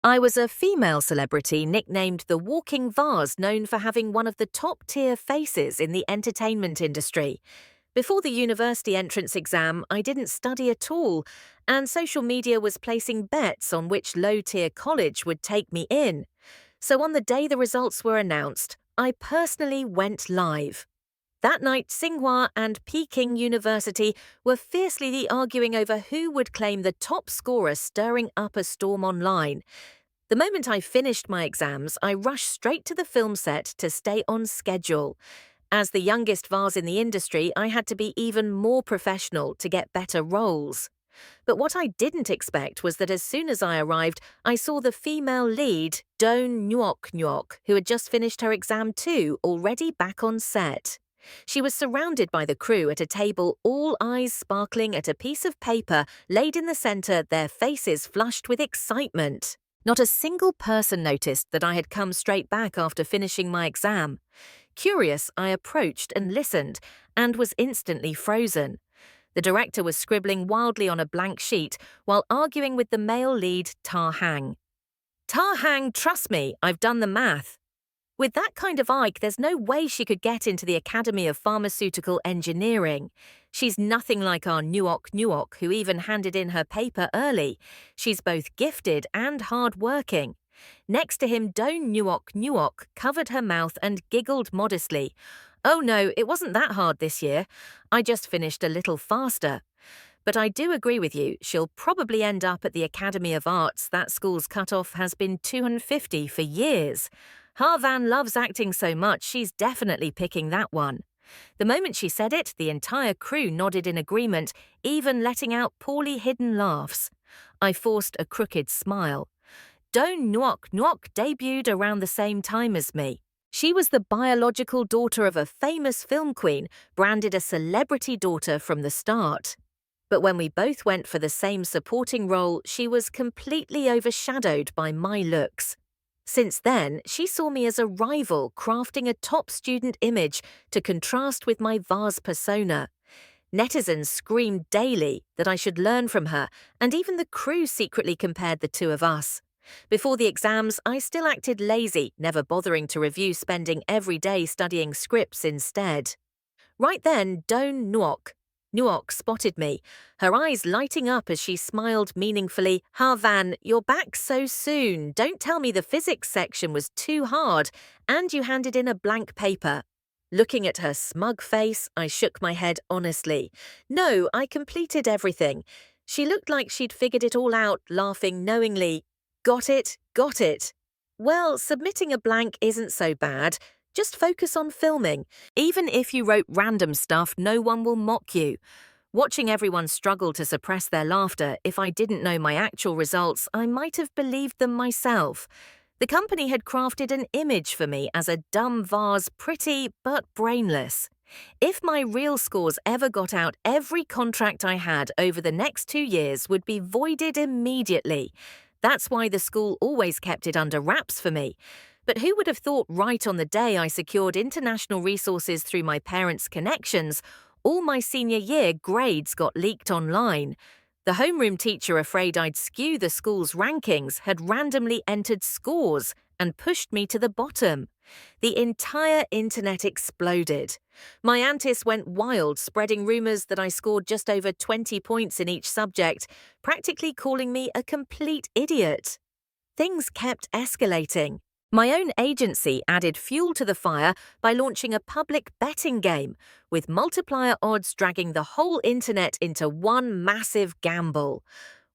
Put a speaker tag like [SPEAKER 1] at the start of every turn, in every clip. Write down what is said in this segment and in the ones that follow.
[SPEAKER 1] I was a female celebrity nicknamed the Walking Vase, known for having one of the top-tier faces in the entertainment industry. Before the university entrance exam, I didn't study at all, and social media was placing bets on which low-tier college would take me in. So on the day the results were announced, I personally went live. That night, Tsinghua and Peking University were fiercely arguing over who would claim the top scorer, stirring up a storm online. The moment I finished my exams, I rushed straight to the film set to stay on schedule. As the youngest vase in the industry, I had to be even more professional to get better roles. But what I didn't expect was that as soon as I arrived, I saw the female lead, Doan Nguok, who had just finished her exam too, already back on set. She was surrounded by the crew at a table, all eyes sparkling at a piece of paper laid in the center, their faces flushed with excitement. Not a single person noticed that I had come straight back after finishing my exam. Curious, I approached and listened, and was instantly frozen. The director was scribbling wildly on a blank sheet while arguing with the male lead, Ta Hang. Ta Hang, trust me, I've done the math. With that kind of Ike, there's no way she could get into the Academy of Pharmaceutical Engineering. She's nothing like our Nguok, who even handed in her paper early. She's both gifted and hard-working. Next to him, Doan Nguok covered her mouth and giggled modestly. Oh no, it wasn't that hard this year. I just finished a little faster. But I do agree with you, she'll probably end up at the Academy of Arts. That school's cutoff has been 250 for years. Ha Van loves acting so much, she's definitely picking that one. The moment she said it, the entire crew nodded in agreement, even letting out poorly hidden laughs. I forced a crooked smile. Doan Nguok debuted around the same time as me. She was the biological daughter of a famous film queen, branded a celebrity daughter from the start. But when we both went for the same supporting role, she was completely overshadowed by my looks. Since then, she saw me as a rival, crafting a top student image to contrast with my vase persona. Netizens screamed daily that I should learn from her, and even the crew secretly compared the two of us. Before the exams, I still acted lazy, never bothering to review, spending every day studying scripts instead. Right then, Doan Nguok spotted me, her eyes lighting up as she smiled meaningfully. Ha Van, you're back so soon. Don't tell me the physics section was too hard, and you handed in a blank paper. Looking at her smug face, I shook my head honestly. No, I completed everything. She looked like she'd figured it all out, laughing knowingly. Got it. Well, submitting a blank isn't so bad. Just focus on filming. Even if you wrote random stuff, no one will mock you. Watching everyone struggle to suppress their laughter, if I didn't know my actual results, I might have believed them myself. The company had crafted an image for me as a dumb vase, pretty but brainless. If my real scores ever got out, every contract I had over the next 2 years would be voided immediately. That's why the school always kept it under wraps for me. But who would have thought right on the day I secured international resources through my parents' connections, all my senior year grades got leaked online. The homeroom teacher, afraid I'd skew the school's rankings, had randomly entered scores and pushed me to the bottom. The entire internet exploded. My aunties went wild, spreading rumors that I scored just over 20 points in each subject, practically calling me a complete idiot. Things kept escalating. My own agency added fuel to the fire by launching a public betting game, with multiplier odds dragging the whole internet into one massive gamble.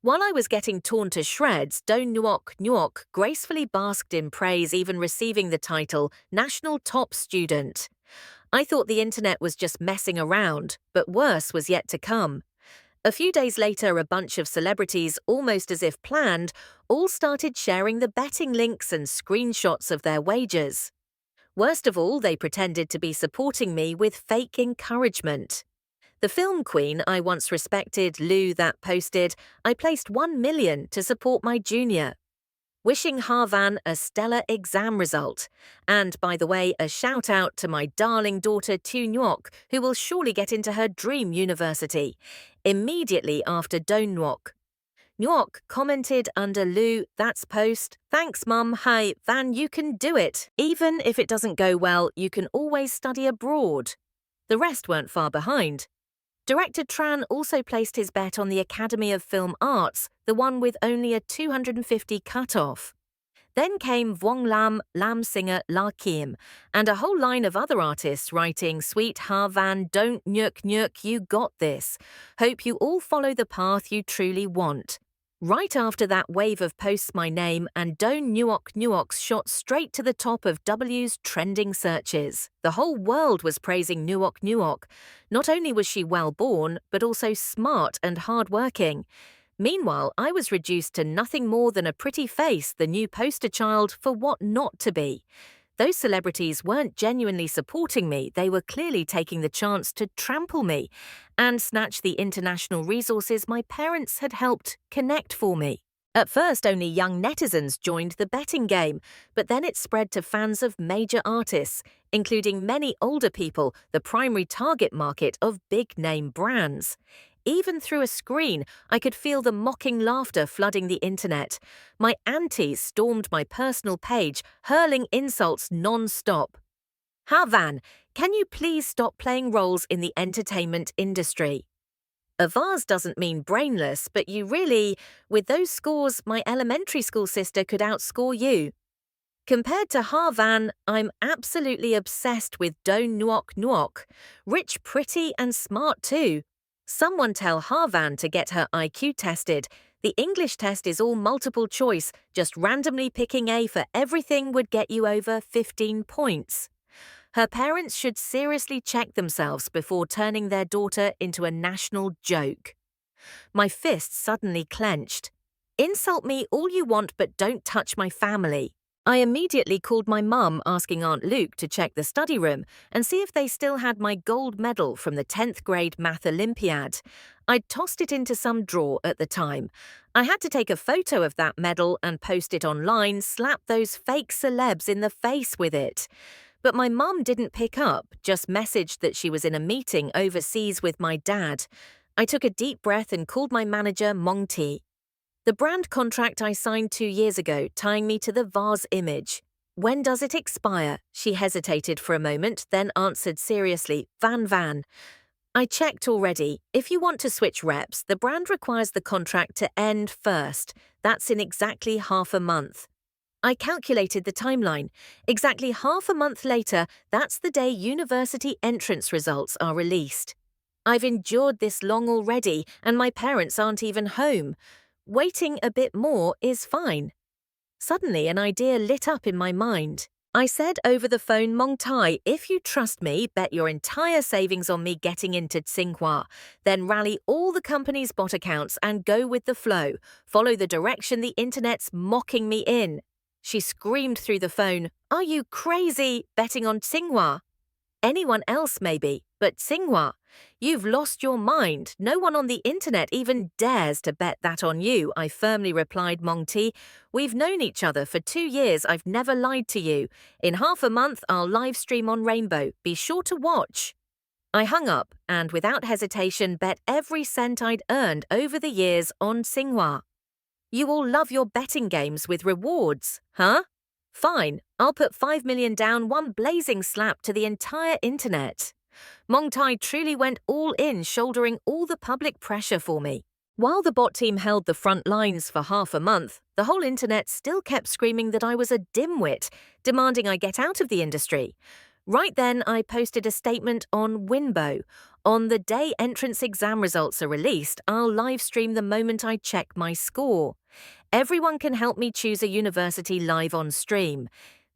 [SPEAKER 1] While I was getting torn to shreds, Doan Nguok gracefully basked in praise, even receiving the title National Top Student. I thought the internet was just messing around, but worse was yet to come. A few days later, a bunch of celebrities, almost as if planned, all started sharing the betting links and screenshots of their wagers. Worst of all, they pretended to be supporting me with fake encouragement. The film queen I once respected, Lou, that posted, I placed 1 million to support my junior. Wishing Ha Van a stellar exam result. And, by the way, a shout-out to my darling daughter Tu Nguok, who will surely get into her dream university. Immediately after Doan Nguok. Nuok commented under Lou, that's post. Thanks, Mum. Hi, Van, you can do it. Even if it doesn't go well, you can always study abroad. The rest weren't far behind. Director Tran also placed his bet on the Academy of Film Arts, the one with only a 250 cut-off. Then came Vuong Lam, Lam singer La Kim, and a whole line of other artists writing, Sweet Ha Van, don't nyuk nyuk, you got this. Hope you all follow the path you truly want. Right after that wave of posts my name, and Don't Nuok Nuoks shot straight to the top of W's trending searches. The whole world was praising Nuok Nuok. Not only was she well born, but also smart and hardworking. Meanwhile, I was reduced to nothing more than a pretty face, the new poster child for what not to be. Those celebrities weren't genuinely supporting me, they were clearly taking the chance to trample me and snatch the international resources my parents had helped connect for me. At first, only young netizens joined the betting game, but then it spread to fans of major artists, including many older people, the primary target market of big-name brands. Even through a screen, I could feel the mocking laughter flooding the internet. My aunties stormed my personal page, hurling insults non-stop. Ha Van, can you please stop playing roles in the entertainment industry? A vase doesn't mean brainless, but you really, with those scores, my elementary school sister could outscore you. Compared to Ha Van, I'm absolutely obsessed with Don Nuok Nuok. Rich, pretty, and smart too. Someone tell Ha Van to get her IQ tested. The English test is all multiple choice, just randomly picking A for everything would get you over 15 points. Her parents should seriously check themselves before turning their daughter into a national joke. My fists suddenly clenched. Insult me all you want, but don't touch my family. I immediately called my mum, asking Aunt Luke to check the study room and see if they still had my gold medal from the 10th grade math Olympiad. I'd tossed it into some drawer at the time. I had to take a photo of that medal and post it online, slap those fake celebs in the face with it. But my mum didn't pick up, just messaged that she was in a meeting overseas with my dad. I took a deep breath and called my manager, Mong Ti. The brand contract I signed 2 years ago, tying me to the vase image. When does it expire? She hesitated for a moment, then answered seriously, Van. I checked already. If you want to switch reps, the brand requires the contract to end first. That's in exactly half a month. I calculated the timeline. Exactly half a month later, that's the day university entrance results are released. I've endured this long already, and my parents aren't even home. Waiting a bit more is fine. Suddenly, an idea lit up in my mind. I said over the phone, Mong Tai, if you trust me, bet your entire savings on me getting into Tsinghua. Then rally all the company's bot accounts and go with the flow. Follow the direction the internet's mocking me in. She screamed through the phone, are you crazy, betting on Tsinghua? Anyone else maybe, but Tsinghua. You've lost your mind. No one on the internet even dares to bet that on you, I firmly replied, Mong Ti. We've known each other for 2 years. I've never lied to you. In half a month, I'll live stream on Rainbow. Be sure to watch. I hung up and without hesitation bet every cent I'd earned over the years on Tsinghua. You all love your betting games with rewards, huh? Fine, I'll put 5 million down, one blazing slap to the entire internet. Mong Tai truly went all in, shouldering all the public pressure for me. While the bot team held the front lines for half a month, the whole internet still kept screaming that I was a dimwit, demanding I get out of the industry. Right then, I posted a statement on Winbo. On the day entrance exam results are released, I'll live stream the moment I check my score. Everyone can help me choose a university live on stream.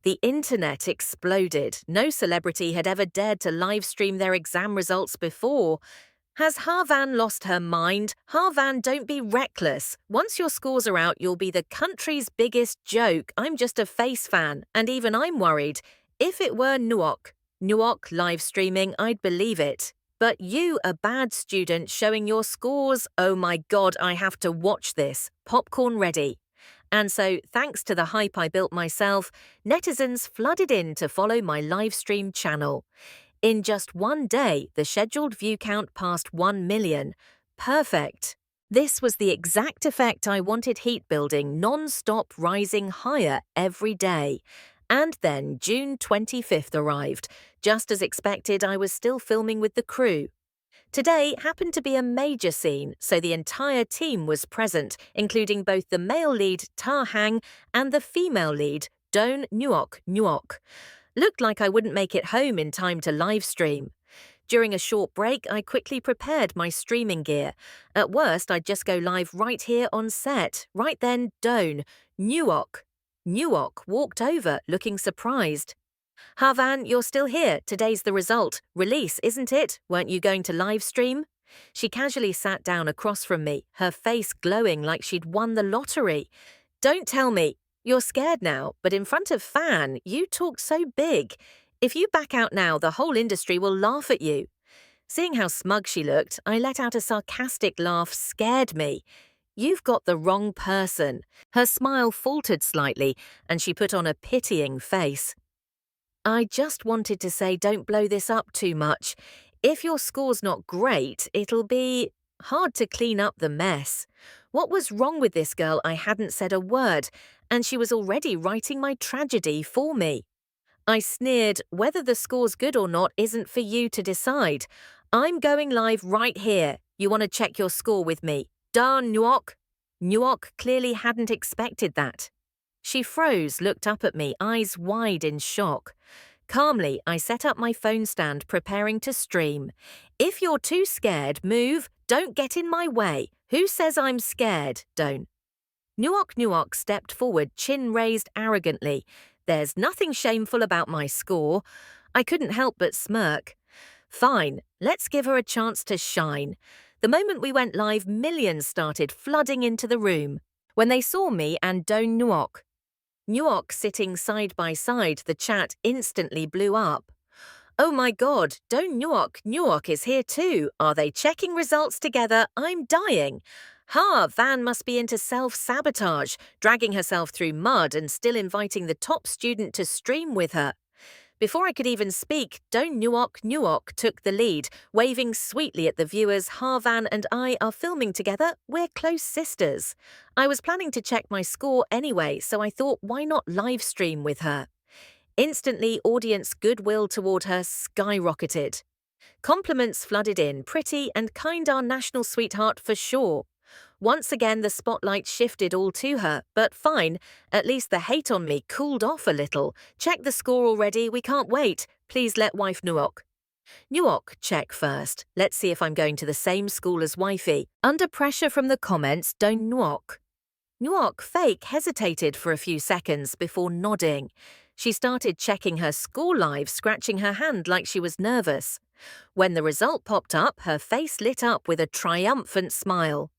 [SPEAKER 1] The internet exploded. No celebrity had ever dared to live stream their exam results before. Has Ha Van lost her mind? Ha Van, don't be reckless. Once your scores are out, you'll be the country's biggest joke. I'm just a face fan, and even I'm worried. If it were Nuok live streaming, I'd believe it. But you, a bad student, showing your scores, oh my God, I have to watch this. Popcorn ready. And so, thanks to the hype I built myself, netizens flooded in to follow my live stream channel. In just one day, the scheduled view count passed 1 million. Perfect. This was the exact effect I wanted, heat building non-stop, rising higher every day. And then June 25th arrived. Just as expected, I was still filming with the crew. Today happened to be a major scene, so the entire team was present, including both the male lead, Ta Hang, and the female lead, Don Nuok. Looked like I wouldn't make it home in time to live stream. During a short break, I quickly prepared my streaming gear. At worst, I'd just go live right here on set. Right then, Nuok walked over, looking surprised. Havan, you're still here. Today's the result. Release, isn't it? Weren't you going to live stream? She casually sat down across from me, her face glowing like she'd won the lottery. Don't tell me. You're scared now, but in front of Fan, you talk so big. If you back out now, the whole industry will laugh at you. Seeing how smug she looked, I let out a sarcastic laugh. Scared me. You've got the wrong person. Her smile faltered slightly, and she put on a pitying face. I just wanted to say don't blow this up too much. If your score's not great, it'll be hard to clean up the mess. What was wrong with this girl? I hadn't said a word, and she was already writing my tragedy for me. I sneered, whether the score's good or not isn't for you to decide. I'm going live right here. You want to check your score with me? Darn Nuok. Nuok clearly hadn't expected that. She froze, looked up at me, eyes wide in shock. Calmly, I set up my phone stand, preparing to stream. If you're too scared, move. Don't get in my way. Who says I'm scared? Don't. Nuok stepped forward, chin raised arrogantly. There's nothing shameful about my score. I couldn't help but smirk. Fine, let's give her a chance to shine. The moment we went live, millions started flooding into the room. When they saw me and Don Nuok sitting side by side, the chat instantly blew up. Oh my god, Don Nuok is here too. Are they checking results together? I'm dying. Van must be into self-sabotage, dragging herself through mud and still inviting the top student to stream with her. Before I could even speak, Don Nuok took the lead, waving sweetly at the viewers. Van and I are filming together. We're close sisters. I was planning to check my score anyway, so I thought, why not live stream with her? Instantly, audience goodwill toward her skyrocketed. Compliments flooded in, pretty and kind, our national sweetheart for sure. Once again, the spotlight shifted all to her, but fine, at least the hate on me cooled off a little. Check the score already, we can't wait. Please let wife Nuok. Check first. Let's see if I'm going to the same school as wifey. Under pressure from the comments, Don Nuok fake hesitated for a few seconds before nodding. She started checking her score live, scratching her hand like she was nervous. When the result popped up, her face lit up with a triumphant smile.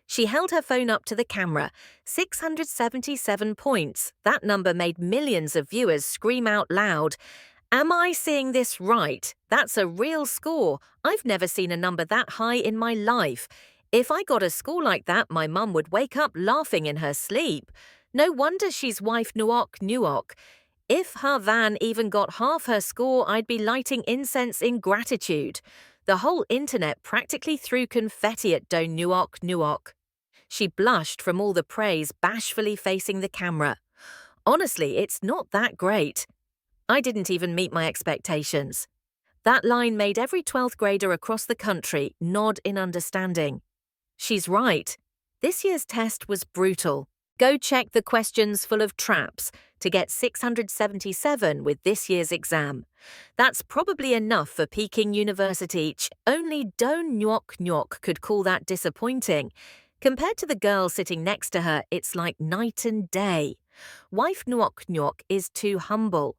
[SPEAKER 1] She held her phone up to the camera. 677 points. That number made millions of viewers scream out loud. Am I seeing this right? That's a real score. I've never seen a number that high in my life. If I got a score like that, my mum would wake up laughing in her sleep. No wonder she's wife Nuok. If Van even got half her score, I'd be lighting incense in gratitude. The whole internet practically threw confetti at Don Nuok. She blushed from all the praise, bashfully facing the camera. Honestly, it's not that great. I didn't even meet my expectations. That line made every 12th grader across the country nod in understanding. She's right. This year's test was brutal. Go check the questions full of traps to get 677 with this year's exam. That's probably enough for Peking University. Only Don Nuok could call that disappointing. Compared to the girl sitting next to her, it's like night and day. Wife Nuok is too humble.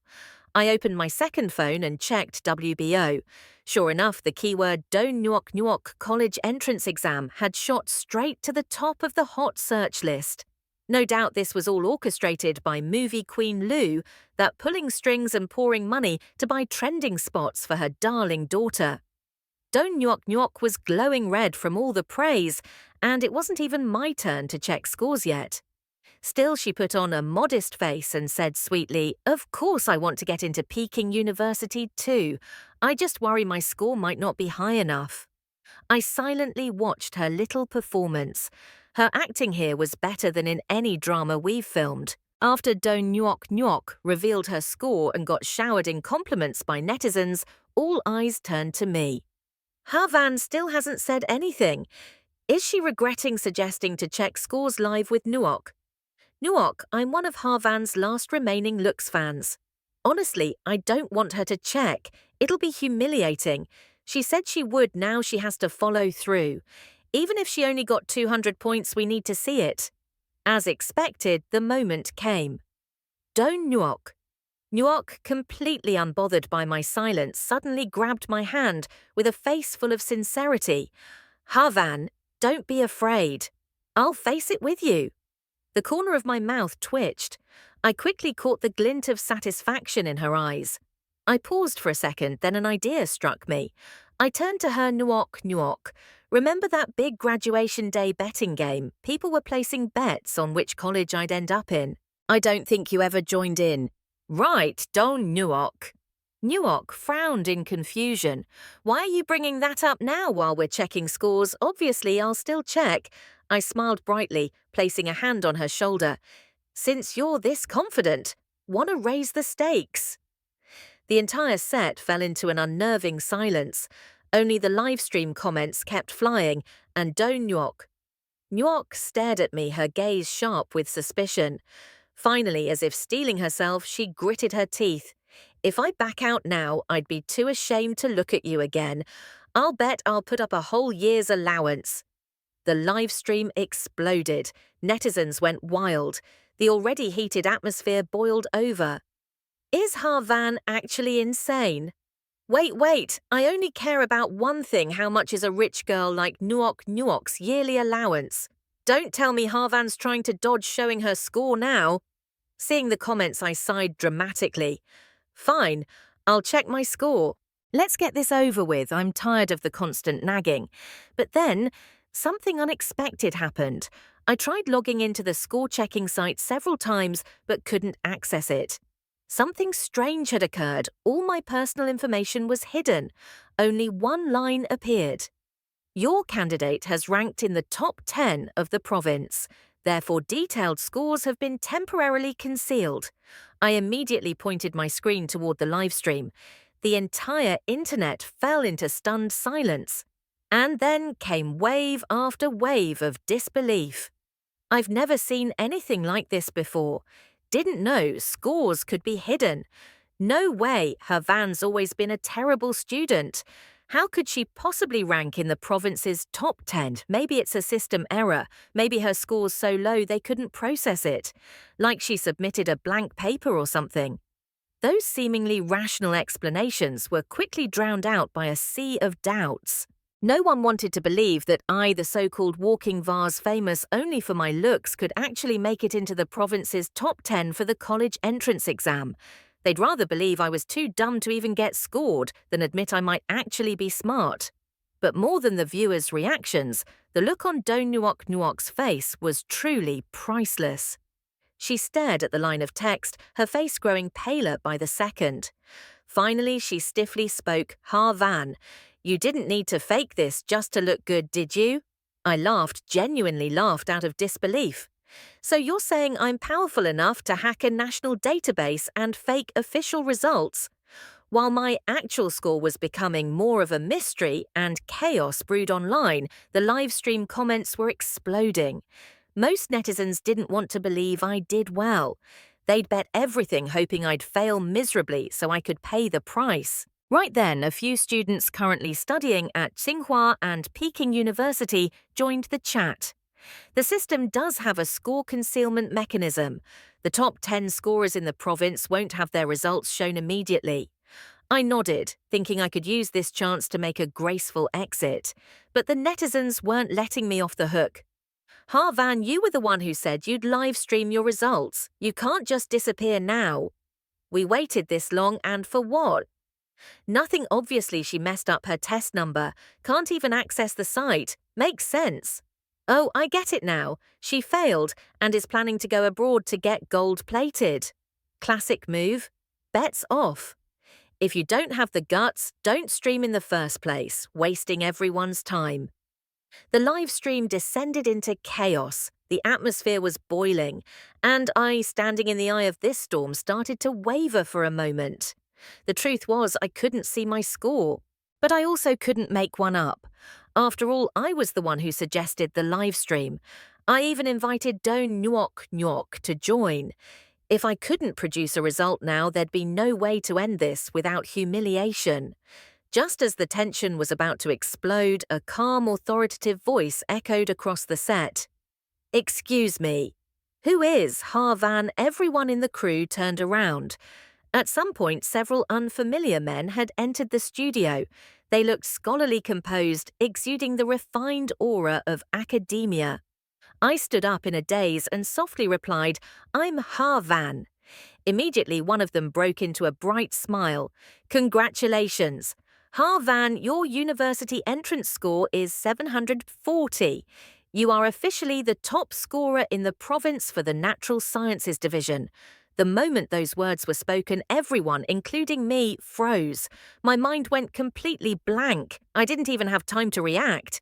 [SPEAKER 1] I opened my second phone and checked WBO. Sure enough, the keyword Don Nuok college entrance exam had shot straight to the top of the hot search list. No doubt this was all orchestrated by movie queen Lou, that pulling strings and pouring money to buy trending spots for her darling daughter. Don Nuok was glowing red from all the praise, and it wasn't even my turn to check scores yet. Still, she put on a modest face and said sweetly, of course I want to get into Peking University too. I just worry my score might not be high enough. I silently watched her little performance. Her acting here was better than in any drama we've filmed. After Do Nyok Nyok revealed her score and got showered in compliments by netizens, all eyes turned to me. Havan still hasn't said anything. Is she regretting suggesting to check scores live with Nuok? Nuok, I'm one of Havan's last remaining looks fans. Honestly, I don't want her to check. It'll be humiliating. She said she would, now she has to follow through. Even if she only got 200 points, we need to see it. As expected, the moment came. Do Nuok. Nuok, completely unbothered by my silence, suddenly grabbed my hand with a face full of sincerity. Havan, don't be afraid. I'll face it with you. The corner of my mouth twitched. I quickly caught the glint of satisfaction in her eyes. I paused for a second, then an idea struck me. I turned to her. Nuok Nuok. Remember that big graduation day betting game? People were placing bets on which college I'd end up in. I don't think you ever joined in. Right, Don Nuok. Nuok frowned in confusion. Why are you bringing that up now while we're checking scores? Obviously, I'll still check. I smiled brightly, placing a hand on her shoulder. Since you're this confident, want to raise the stakes? The entire set fell into an unnerving silence. Only the livestream comments kept flying, and Do Nyok. Nyok stared at me, her gaze sharp with suspicion. Finally, as if steeling herself, she gritted her teeth. If I back out now, I'd be too ashamed to look at you again. I'll bet I'll put up a whole year's allowance. The livestream exploded. Netizens went wild. The already heated atmosphere boiled over. Is Havan actually insane? Wait, I only care about one thing: how much is a rich girl like Nuok Nuok's yearly allowance? Don't tell me Havan's trying to dodge showing her score now. Seeing the comments, I sighed dramatically. Fine, I'll check my score. Let's get this over with, I'm tired of the constant nagging. But then, something unexpected happened. I tried logging into the score-checking site several times, but couldn't access it. Something strange had occurred. All my personal information was hidden. Only one line appeared. Your candidate has ranked in the top 10 of the province. Therefore, detailed scores have been temporarily concealed. I immediately pointed my screen toward the livestream. The entire internet fell into stunned silence. And then came wave after wave of disbelief. I've never seen anything like this before. Didn't know scores could be hidden. No way, Havan's always been a terrible student. How could she possibly rank in the province's top 10? Maybe it's a system error. Maybe her score's so low they couldn't process it. Like she submitted a blank paper or something. Those seemingly rational explanations were quickly drowned out by a sea of doubts. No one wanted to believe that I, the so-called walking vase famous only for my looks, could actually make it into the province's top 10 for the college entrance exam. They'd rather believe I was too dumb to even get scored than admit I might actually be smart. But more than the viewers' reactions, the look on Do Nuok Nuok's face was truly priceless. She stared at the line of text, her face growing paler by the second. Finally, she stiffly spoke. Havan, you didn't need to fake this just to look good, did you? I laughed, genuinely laughed out of disbelief. So you're saying I'm powerful enough to hack a national database and fake official results? While my actual score was becoming more of a mystery and chaos brewed online, the livestream comments were exploding. Most netizens didn't want to believe I did well. They'd bet everything hoping I'd fail miserably so I could pay the price. Right then, a few students currently studying at Tsinghua and Peking University joined the chat. The system does have a score concealment mechanism. The top 10 scorers in the province won't have their results shown immediately. I nodded, thinking I could use this chance to make a graceful exit. But the netizens weren't letting me off the hook. Havan, you were the one who said you'd live stream your results. You can't just disappear now. We waited this long, and for what? Nothing. Obviously she messed up her test number. Can't even access the site. Makes sense. Oh, I get it now. She failed and is planning to go abroad to get gold-plated. Classic move. Bets off. If you don't have the guts, don't stream in the first place, wasting everyone's time. The live stream descended into chaos. The atmosphere was boiling, and I, standing in the eye of this storm, started to waver for a moment. The truth was, I couldn't see my score, but I also couldn't make one up. After all, I was the one who suggested the live stream. I even invited Don Nyok to join. If I couldn't produce a result now, there'd be no way to end this without humiliation. Just as the tension was about to explode, a calm, authoritative voice echoed across the set. "Excuse me. Who is Ha Van?" Everyone in the crew turned around. At some point, several unfamiliar men had entered the studio. They looked scholarly composed, exuding the refined aura of academia. I stood up in a daze and softly replied, "I'm Ha Van." Immediately, one of them broke into a bright smile. "Congratulations. Ha Van, your university entrance score is 740. You are officially the top scorer in the province for the Natural Sciences Division." The moment those words were spoken, everyone, including me, froze. My mind went completely blank. I didn't even have time to react.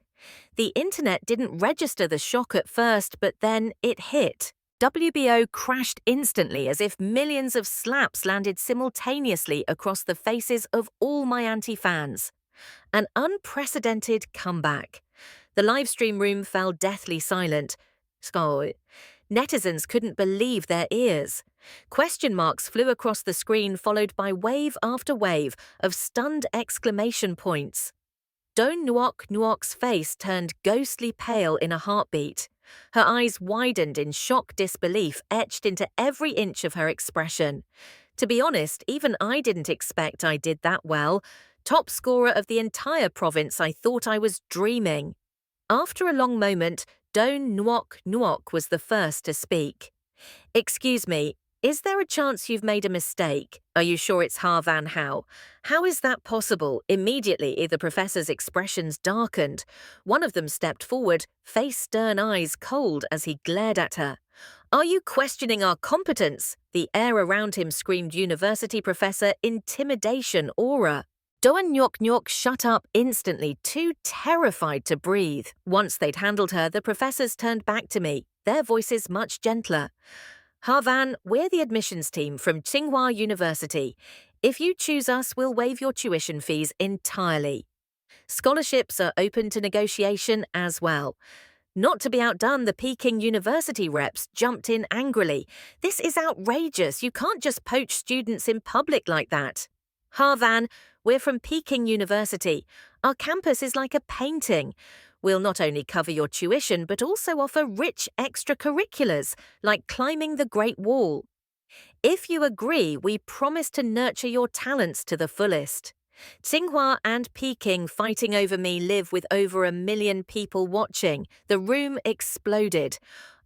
[SPEAKER 1] The internet didn't register the shock at first, but then it hit. WBO crashed instantly as if millions of slaps landed simultaneously across the faces of all my anti-fans. An unprecedented comeback. The livestream room fell deathly silent. Netizens couldn't believe their ears. Question marks flew across the screen, followed by wave after wave of stunned exclamation points. Don Nyok's face turned ghostly pale in a heartbeat. Her eyes widened in shock disbelief, etched into every inch of her expression. To be honest, even I didn't expect I did that well. Top scorer of the entire province, I thought I was dreaming. After a long moment, Don Nyok was the first to speak. "Excuse me, is there a chance you've made a mistake? Are you sure it's Ha Van Hao? How is that possible?" Immediately, the professor's expressions darkened. One of them stepped forward, face stern, eyes cold as he glared at her. "Are you questioning our competence?" The air around him screamed university professor intimidation aura. Don Nyok shut up instantly, too terrified to breathe. Once they'd handled her, the professors turned back to me, their voices much gentler. "Ha Van, we're the admissions team from Tsinghua University. If you choose us, we'll waive your tuition fees entirely. Scholarships are open to negotiation as well." Not to be outdone, the Peking University reps jumped in angrily. "This is outrageous. You can't just poach students in public like that." "Ha Van, we're from Peking University. Our campus is like a painting. We'll not only cover your tuition, but also offer rich extracurriculars, like climbing the Great Wall. If you agree, we promise to nurture your talents to the fullest." Tsinghua and Peking fighting over me live with over 1 million people watching. The room exploded.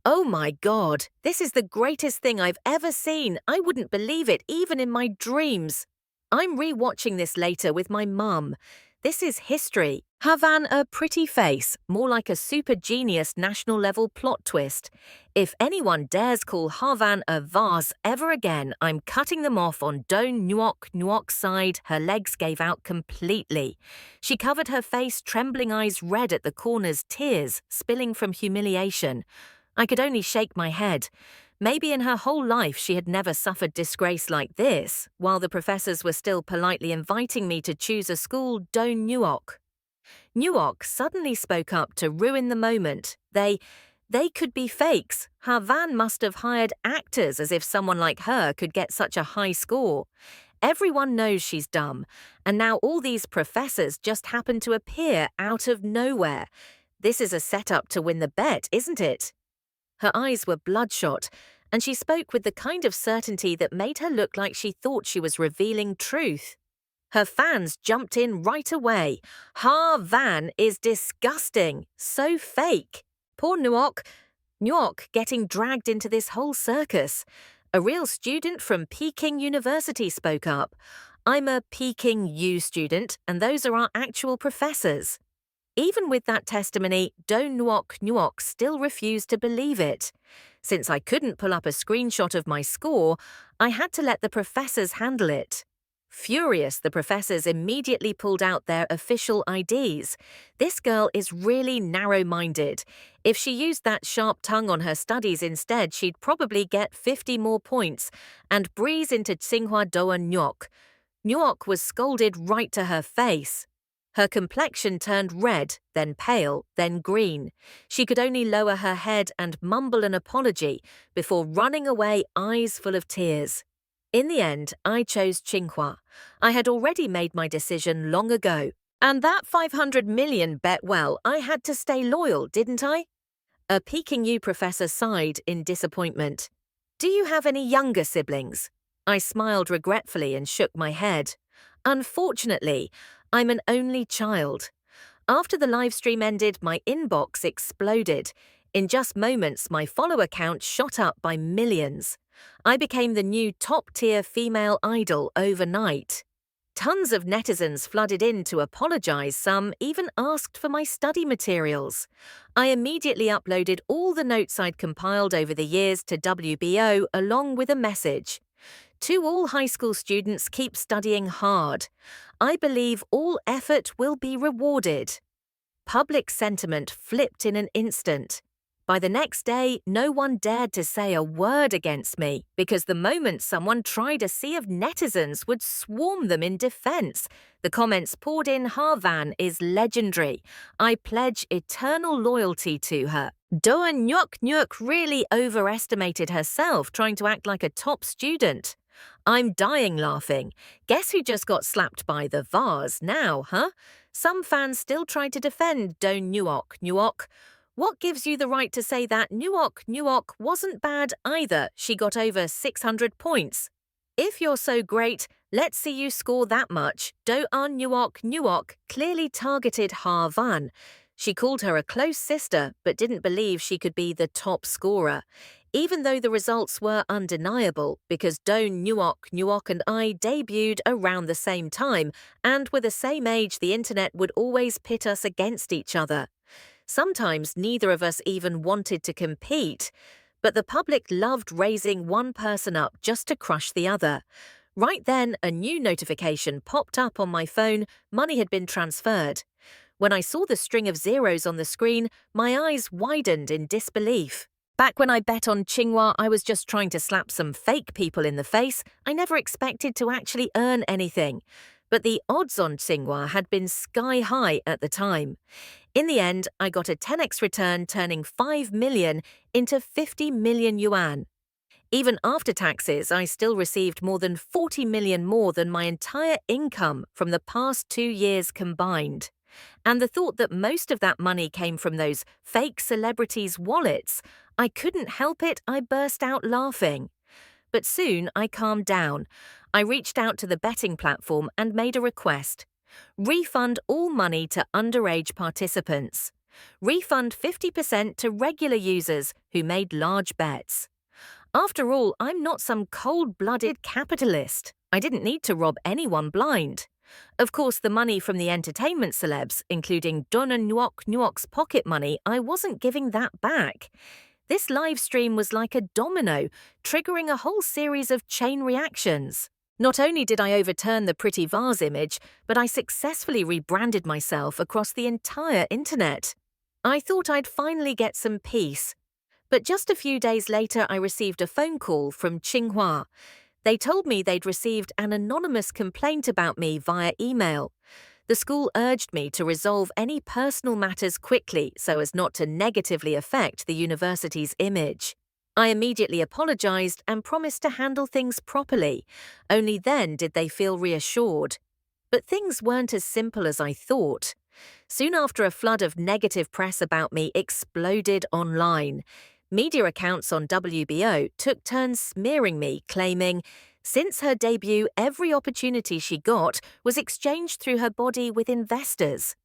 [SPEAKER 1] "Oh my God, this is the greatest thing I've ever seen. I wouldn't believe it even in my dreams. I'm re-watching this later with my mum. This is history. Ha Van, a pretty face, more like a super genius national-level plot twist. If anyone dares call Ha Van a vase ever again, I'm cutting them off on Don Nyok's side. Her legs gave out completely. She covered her face, trembling eyes red at the corners, tears spilling from humiliation. I could only shake my head. Maybe in her whole life she had never suffered disgrace like this, while the professors were still politely inviting me to choose a school. Don Nyok suddenly spoke up to ruin the moment. They could be fakes. Ha Van must have hired actors, as if someone like her could get such a high score. Everyone knows she's dumb, and now all these professors just happen to appear out of nowhere. This is a setup to win the bet, isn't it? Her eyes were bloodshot, and she spoke with the kind of certainty that made her look like she thought she was revealing truth. Her fans jumped in right away. "Ha Van is disgusting. So fake. Poor Nyok getting dragged into this whole circus." A real student from Peking University spoke up. "I'm a Peking U student, and those are our actual professors." Even with that testimony, Don Nyok still refused to believe it. Since I couldn't pull up a screenshot of my score, I had to let the professors handle it. Furious, the professors immediately pulled out their official IDs. This girl is really narrow-minded. If she used that sharp tongue on her studies instead, she'd probably get 50 more points and breeze into Tsinghua Nyok. Nyok was scolded right to her face. Her complexion turned red, then pale, then green. She could only lower her head and mumble an apology before running away, eyes full of tears. In the end, I chose Tsinghua. I had already made my decision long ago. And that 500 million bet well, I had to stay loyal, didn't I? A Peking U professor sighed in disappointment. Do you have any younger siblings? I smiled regretfully and shook my head. Unfortunately, I'm an only child. After the live stream ended, my inbox exploded. In just moments, my follower count shot up by millions. I became the new top-tier female idol overnight. Tons of netizens flooded in to apologize, some even asked for my study materials. I immediately uploaded all the notes I'd compiled over the years to WBO along with a message. To all high school students, keep studying hard. I believe all effort will be rewarded. Public sentiment flipped in an instant. By the next day, no one dared to say a word against me, because the moment someone tried, a sea of netizens would swarm them in defense. The comments poured in. Harvan is legendary. I pledge eternal loyalty to her. Doa Nyok really overestimated herself, trying to act like a top student. I'm dying laughing. Guess who just got slapped by the vase now, huh? Some fans still try to defend Do Nyok. What gives you the right to say that Nyok wasn't bad either? She got over 600 points. If you're so great, let's see you score that much. Do Nyok clearly targeted Harvan. She called her a close sister, but didn't believe she could be the top scorer. Even though the results were undeniable, because Do Nyok and I debuted around the same time, and were the same age, the internet would always pit us against each other. Sometimes neither of us even wanted to compete, but the public loved raising one person up just to crush the other. Right then, a new notification popped up on my phone. Money had been transferred. When I saw the string of zeros on the screen, my eyes widened in disbelief. Back when I bet on Tsinghua, I was just trying to slap some fake people in the face. I never expected to actually earn anything. But the odds on Tsinghua had been sky high at the time. In the end, I got a 10x return, turning 5 million into 50 million yuan. Even after taxes, I still received more than 40 million more than my entire income from the past 2 years combined. And the thought that most of that money came from those fake celebrities' wallets, I couldn't help it. I burst out laughing. But soon I calmed down. I reached out to the betting platform and made a request. Refund all money to underage participants. Refund 50% to regular users who made large bets. After all, I'm not some cold-blooded capitalist. I didn't need to rob anyone blind. Of course, the money from the entertainment celebs, including Dona Nyok's pocket money, I wasn't giving that back. This live stream was like a domino, triggering a whole series of chain reactions. Not only did I overturn the pretty vase image, but I successfully rebranded myself across the entire internet. I thought I'd finally get some peace. But just a few days later, I received a phone call from Tsinghua. They told me they'd received an anonymous complaint about me via email. The school urged me to resolve any personal matters quickly so as not to negatively affect the university's image. I immediately apologized and promised to handle things properly. Only then did they feel reassured. But things weren't as simple as I thought. Soon after, a flood of negative press about me exploded online. Media accounts on WBO took turns smearing me, claiming, since her debut, every opportunity she got was exchanged through her body with investors.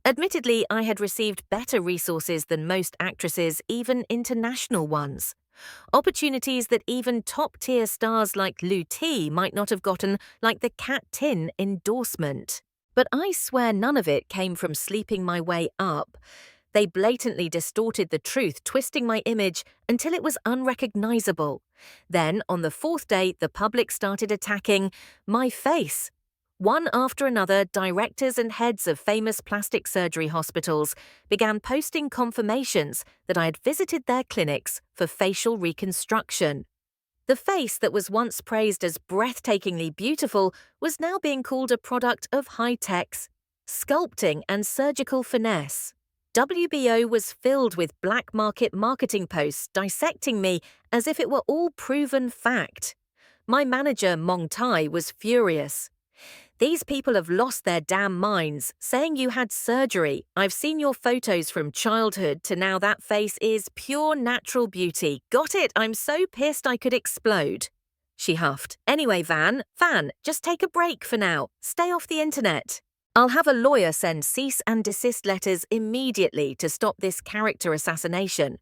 [SPEAKER 1] Admittedly, I had received better resources than most actresses, even international ones. Opportunities that even top-tier stars like Lu Ti might not have gotten, like the Kat Tin endorsement. But I swear none of it came from sleeping my way up. They blatantly distorted the truth, twisting my image until it was unrecognizable. Then, on the fourth day, the public started attacking my face. One after another, directors and heads of famous plastic surgery hospitals began posting confirmations that I had visited their clinics for facial reconstruction. The face that was once praised as breathtakingly beautiful was now being called a product of high-tech sculpting and surgical finesse. WBO was filled with black market marketing posts dissecting me as if it were all proven fact. My manager, Mong Tai, was furious. "These people have lost their damn minds, saying you had surgery. I've seen your photos from childhood to now. That face is pure natural beauty. Got it? I'm so pissed I could explode." She huffed. "Anyway, Fan, just take a break for now. Stay off the internet. I'll have a lawyer send cease and desist letters immediately to stop this character assassination."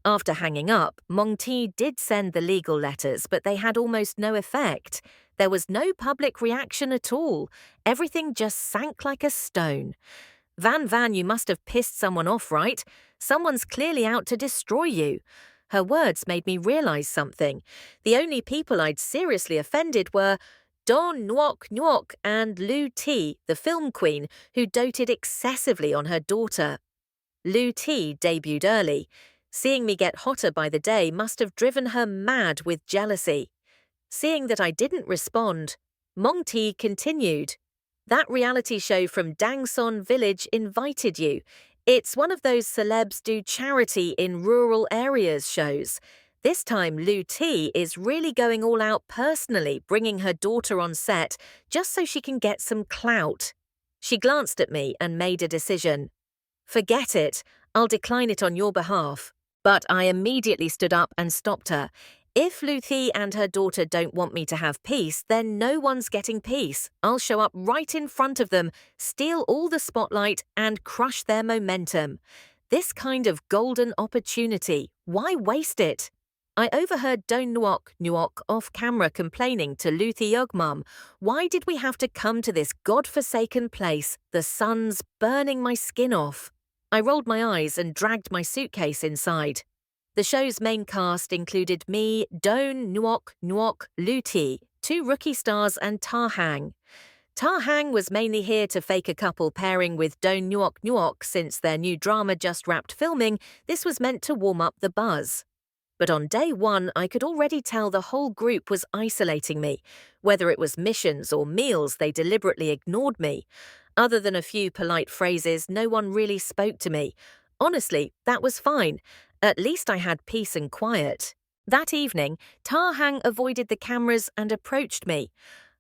[SPEAKER 1] After hanging up, Mong Ti did send the legal letters, but they had almost no effect. There was no public reaction at all. Everything just sank like a stone. Van, you must have pissed someone off, right? Someone's clearly out to destroy you." Her words made me realize something. The only people I'd seriously offended were Don Nguok and Lu Ti, the film queen, who doted excessively on her daughter. Lu Ti debuted early. Seeing me get hotter by the day must have driven her mad with jealousy. Seeing that I didn't respond, Mong Ti continued. "That reality show from Dangson Village invited you. It's one of those celebs do charity in rural areas shows. This time Lu Ti is really going all out personally, bringing her daughter on set just so she can get some clout." She glanced at me and made a decision. "Forget it. I'll decline it on your behalf." But I immediately stood up and stopped her. "If Lu Ti and her daughter don't want me to have peace, then no one's getting peace. I'll show up right in front of them, steal all the spotlight, and crush their momentum. This kind of golden opportunity, why waste it?" I overheard Don Nguok off camera complaining to Lu Thiog Mum, "Why did we have to come to this godforsaken place? The sun's burning my skin off." I rolled my eyes and dragged my suitcase inside. The show's main cast included me, Don Nguok, Lu Ti, 2 rookie stars, and Ta Hang. Ta Hang was mainly here to fake a couple pairing with Don Nguok since their new drama just wrapped filming. This was meant to warm up the buzz. But on day one, I could already tell the whole group was isolating me. Whether it was missions or meals, they deliberately ignored me. Other than a few polite phrases, no one really spoke to me. Honestly, that was fine. At least I had peace and quiet. That evening, Ta Hang avoided the cameras and approached me.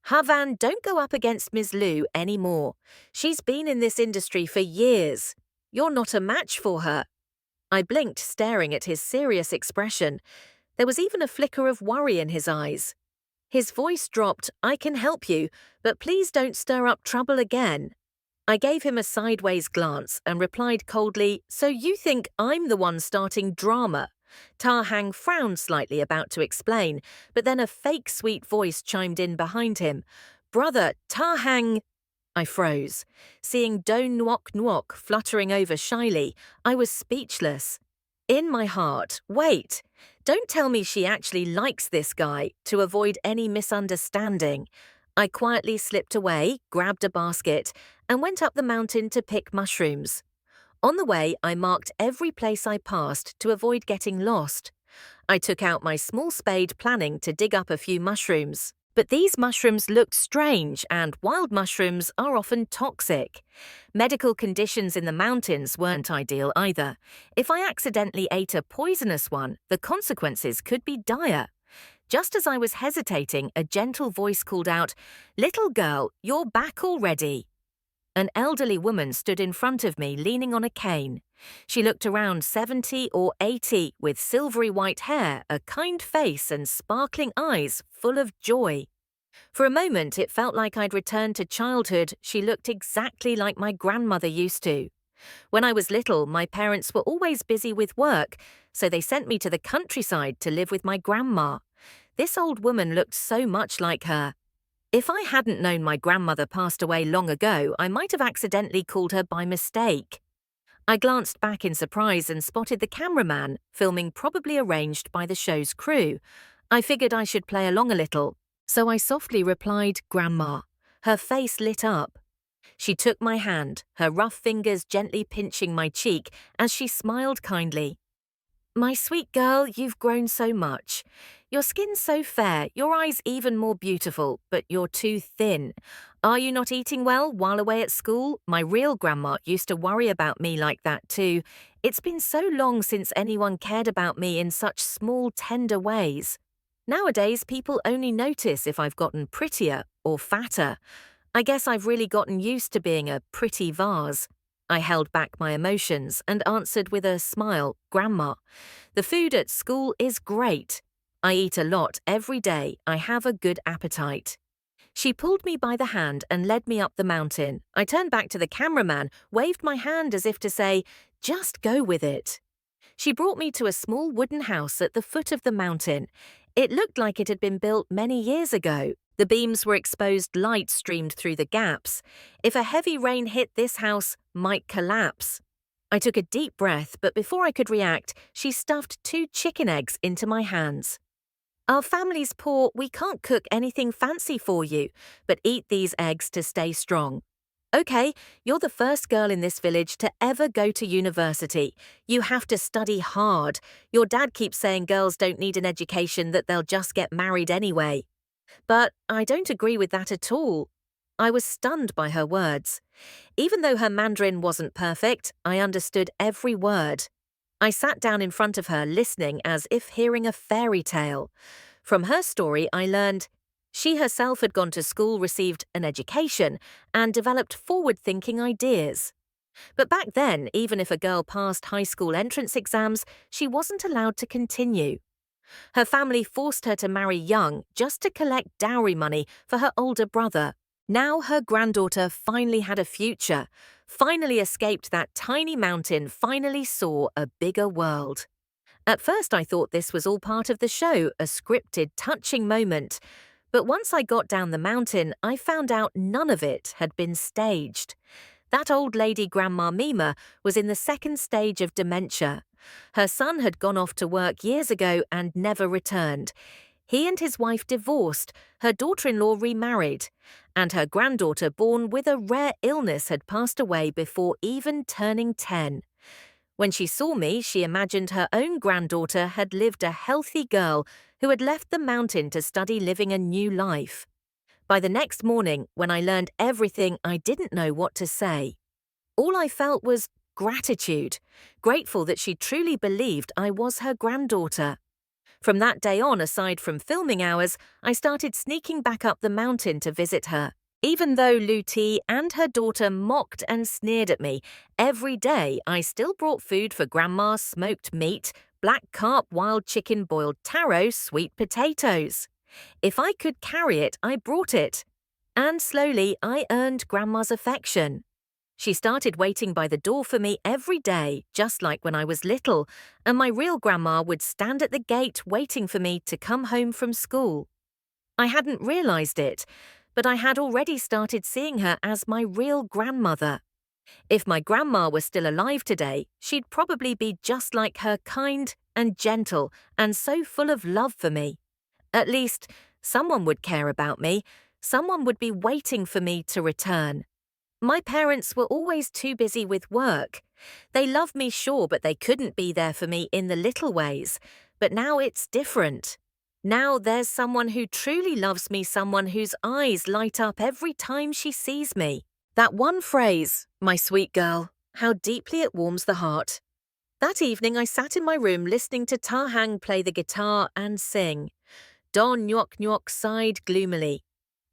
[SPEAKER 1] "Havan, don't go up against Ms. Lu anymore. She's been in this industry for years. You're not a match for her." I blinked, staring at his serious expression. There was even a flicker of worry in his eyes. His voice dropped. "I can help you, but please don't stir up trouble again." I gave him a sideways glance and replied coldly, "So you think I'm the one starting drama?" Ta Hang frowned slightly, about to explain, but then a fake sweet voice chimed in behind him. "Brother, Ta Hang—" I froze. Seeing Don Nguok fluttering over shyly, I was speechless. In my heart, wait, don't tell me she actually likes this guy, to avoid any misunderstanding. I quietly slipped away, grabbed a basket, and went up the mountain to pick mushrooms. On the way, I marked every place I passed to avoid getting lost. I took out my small spade, planning to dig up a few mushrooms. But these mushrooms looked strange, and wild mushrooms are often toxic. Medical conditions in the mountains weren't ideal either. If I accidentally ate a poisonous one, the consequences could be dire. Just as I was hesitating, a gentle voice called out, "Little girl, you're back already." An elderly woman stood in front of me, leaning on a cane. She looked around 70 or 80, with silvery white hair, a kind face, and sparkling eyes full of joy. For a moment, it felt like I'd returned to childhood. She looked exactly like my grandmother used to. When I was little, my parents were always busy with work, so they sent me to the countryside to live with my grandma. This old woman looked so much like her. If I hadn't known my grandmother passed away long ago, I might have accidentally called her by mistake. I glanced back in surprise and spotted the cameraman, filming probably arranged by the show's crew. I figured I should play along a little, so I softly replied, "Grandma." Her face lit up. She took my hand, her rough fingers gently pinching my cheek as she smiled kindly. "My sweet girl, you've grown so much. Your skin's so fair, your eyes even more beautiful, but you're too thin. Are you not eating well while away at school? My real grandma used to worry about me like that too. It's been so long since anyone cared about me in such small, tender ways. Nowadays, people only notice if I've gotten prettier or fatter. I guess I've really gotten used to being a pretty vase." I held back my emotions and answered with a smile, "Grandma, the food at school is great. I eat a lot every day. I have a good appetite." She pulled me by the hand and led me up the mountain. I turned back to the cameraman, waved my hand as if to say, "Just go with it." She brought me to a small wooden house at the foot of the mountain. It looked like it had been built many years ago. The beams were exposed, light streamed through the gaps. If a heavy rain hit this house, might collapse. I took a deep breath, but before I could react, she stuffed 2 chicken eggs into my hands. "Our family's poor, we can't cook anything fancy for you, but eat these eggs to stay strong. Okay, you're the first girl in this village to ever go to university. You have to study hard. Your dad keeps saying girls don't need an education, that they'll just get married anyway." But I don't agree with that at all. I was stunned by her words. Even though her Mandarin wasn't perfect, I understood every word. I sat down in front of her, listening as if hearing a fairy tale. From her story, I learned she herself had gone to school, received an education, and developed forward-thinking ideas. But back then, even if a girl passed high school entrance exams, she wasn't allowed to continue. Her family forced her to marry young just to collect dowry money for her older brother. Now her granddaughter finally had a future, finally escaped that tiny mountain, finally saw a bigger world. At first I thought this was all part of the show, a scripted, touching moment. But once I got down the mountain, I found out none of it had been staged. That old lady, Grandma Mima, was in the 2nd stage of dementia. Her son had gone off to work years ago and never returned. He and his wife divorced, her daughter-in-law remarried, and her granddaughter, born with a rare illness, had passed away before even turning 10. When she saw me, she imagined her own granddaughter had lived a healthy girl who had left the mountain to study living a new life. By the next morning, when I learned everything, I didn't know what to say. All I felt was gratitude, grateful that she truly believed I was her granddaughter. From that day on, aside from filming hours, I started sneaking back up the mountain to visit her. Even though Lu Ti and her daughter mocked and sneered at me, every day I still brought food for Grandma: smoked meat, black carp, wild chicken, boiled taro, sweet potatoes. If I could carry it, I brought it. And slowly I earned Grandma's affection. She started waiting by the door for me every day, just like when I was little, and my real grandma would stand at the gate waiting for me to come home from school. I hadn't realized it, but I had already started seeing her as my real grandmother. If my grandma were still alive today, she'd probably be just like her, kind and gentle and so full of love for me. At least, someone would care about me, someone would be waiting for me to return. My parents were always too busy with work. They loved me, sure, but they couldn't be there for me in the little ways. But now it's different. Now there's someone who truly loves me, someone whose eyes light up every time she sees me. That one phrase, "my sweet girl," how deeply it warms the heart. That evening I sat in my room listening to Ta Hang play the guitar and sing. Don Nyok Nyok sighed gloomily.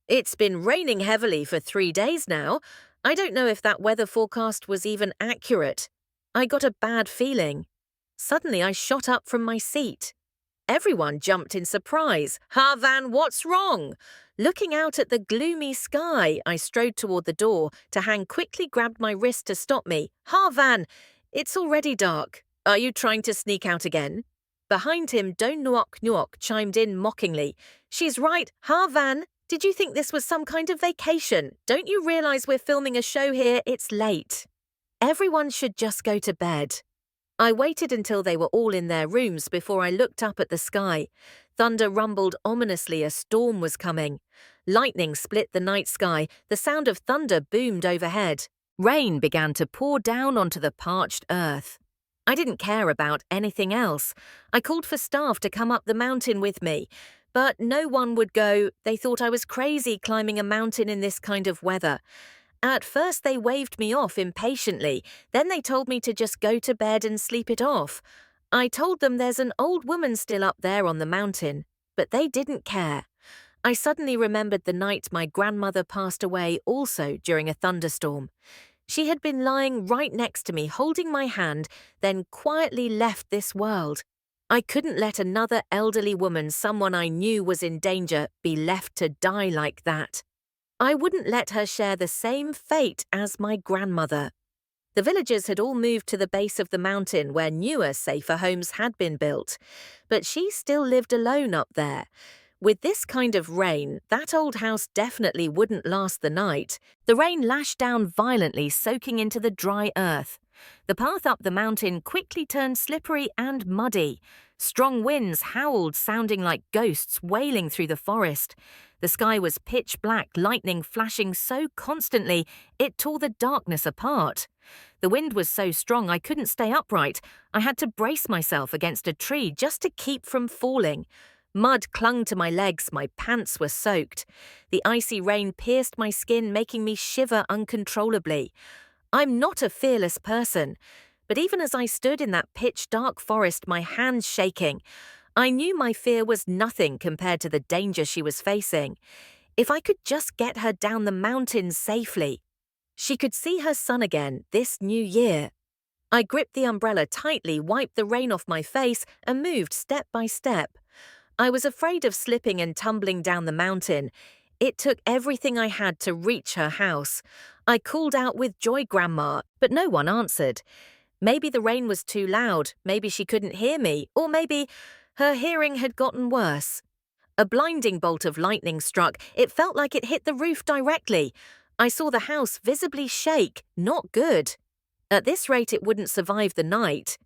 [SPEAKER 1] "It's been raining heavily for 3 days now. I don't know if that weather forecast was even accurate. I got a bad feeling." Suddenly I shot up from my seat. Everyone jumped in surprise. "Ha Van, what's wrong?" Looking out at the gloomy sky, I strode toward the door. Ta Hang quickly grabbed my wrist to stop me. "Ha Van, it's already dark. Are you trying to sneak out again?" Behind him, Don Nuok Nuok chimed in mockingly. "She's right, Ha Van. Did you think this was some kind of vacation? Don't you realize we're filming a show here? It's late. Everyone should just go to bed." I waited until they were all in their rooms before I looked up at the sky. Thunder rumbled ominously, a storm was coming. Lightning split the night sky, the sound of thunder boomed overhead. Rain began to pour down onto the parched earth. I didn't care about anything else. I called for staff to come up the mountain with me, but no one would go. They thought I was crazy climbing a mountain in this kind of weather. At first they waved me off impatiently, then they told me to just go to bed and sleep it off. I told them there's an old woman still up there on the mountain, but they didn't care. I suddenly remembered the night my grandmother passed away also during a thunderstorm. She had been lying right next to me, holding my hand, then quietly left this world. I couldn't let another elderly woman, someone I knew was in danger, be left to die like that. I wouldn't let her share the same fate as my grandmother. The villagers had all moved to the base of the mountain where newer, safer homes had been built, but she still lived alone up there. With this kind of rain, that old house definitely wouldn't last the night. The rain lashed down violently, soaking into the dry earth. The path up the mountain quickly turned slippery and muddy. Strong winds howled, sounding like ghosts wailing through the forest. The sky was pitch black, lightning flashing so constantly it tore the darkness apart. The wind was so strong I couldn't stay upright. I had to brace myself against a tree just to keep from falling. Mud clung to my legs, my pants were soaked. The icy rain pierced my skin, making me shiver uncontrollably. I'm not a fearless person, but even as I stood in that pitch-dark forest, my hands shaking, I knew my fear was nothing compared to the danger she was facing. If I could just get her down the mountain safely. She could see her son again this new year. I gripped the umbrella tightly, wiped the rain off my face, and moved step by step. I was afraid of slipping and tumbling down the mountain. It took everything I had to reach her house. I called out with joy, "Grandma," but no one answered. Maybe the rain was too loud, maybe she couldn't hear me, or maybe her hearing had gotten worse. A blinding bolt of lightning struck. It felt like it hit the roof directly. I saw the house visibly shake. Not good. At this rate, it wouldn't survive the night.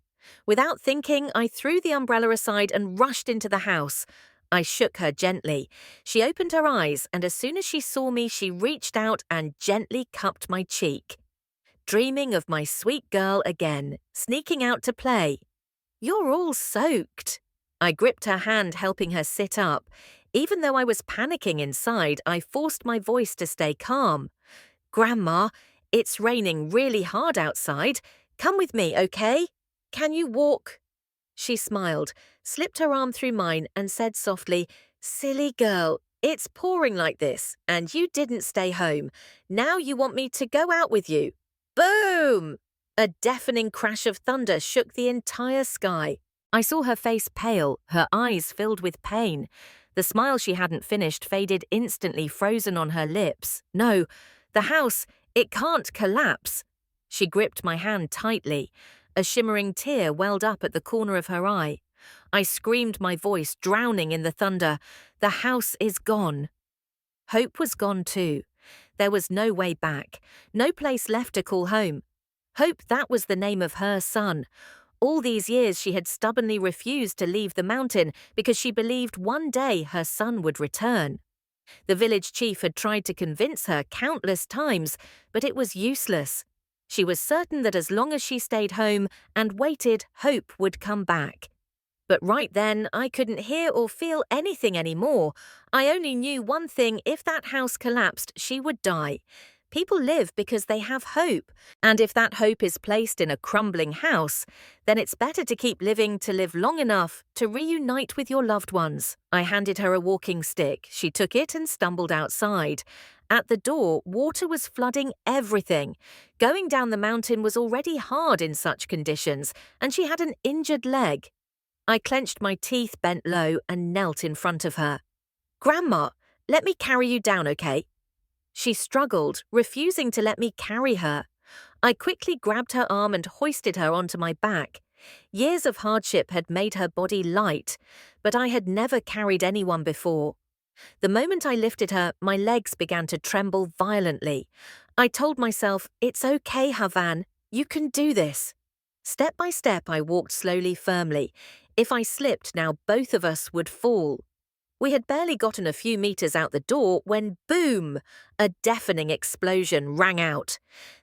[SPEAKER 1] Without thinking, I threw the umbrella aside and rushed into the house. I shook her gently. She opened her eyes, and as soon as she saw me, she reached out and gently cupped my cheek. Dreaming of my sweet girl again, sneaking out to play. "You're all soaked." I gripped her hand, helping her sit up. Even though I was panicking inside, I forced my voice to stay calm. "Grandma, it's raining really hard outside. Come with me, okay? Can you walk?" She smiled, slipped her arm through mine, and said softly, "Silly girl, it's pouring like this, and you didn't stay home. Now you want me to go out with you." Boom! A deafening crash of thunder shook the entire sky. I saw her face pale, her eyes filled with pain. The smile she hadn't finished faded instantly, frozen on her lips. "No, the house, it can't collapse." She gripped my hand tightly. A shimmering tear welled up at the corner of her eye. I screamed, my voice drowning in the thunder. "The house is gone." Hope was gone too. There was no way back, no place left to call home. Hope, that was the name of her son. All these years she had stubbornly refused to leave the mountain because she believed one day her son would return. The village chief had tried to convince her countless times, but it was useless. She was certain that as long as she stayed home and waited, hope would come back. But right then, I couldn't hear or feel anything anymore. I only knew one thing: if that house collapsed, she would die. People live because they have hope, and if that hope is placed in a crumbling house, then it's better to keep living to live long enough to reunite with your loved ones. I handed her a walking stick. She took it and stumbled outside. At the door, water was flooding everything. Going down the mountain was already hard in such conditions, and she had an injured leg. I clenched my teeth, bent low, and knelt in front of her. "Grandma, let me carry you down, okay?" She struggled, refusing to let me carry her. I quickly grabbed her arm and hoisted her onto my back. Years of hardship had made her body light, but I had never carried anyone before. The moment I lifted her, my legs began to tremble violently. I told myself, "It's okay, Havan. You can do this." Step by step, I walked slowly, firmly. If I slipped now, both of us would fall. We had barely gotten a few meters out the door when, boom, a deafening explosion rang out.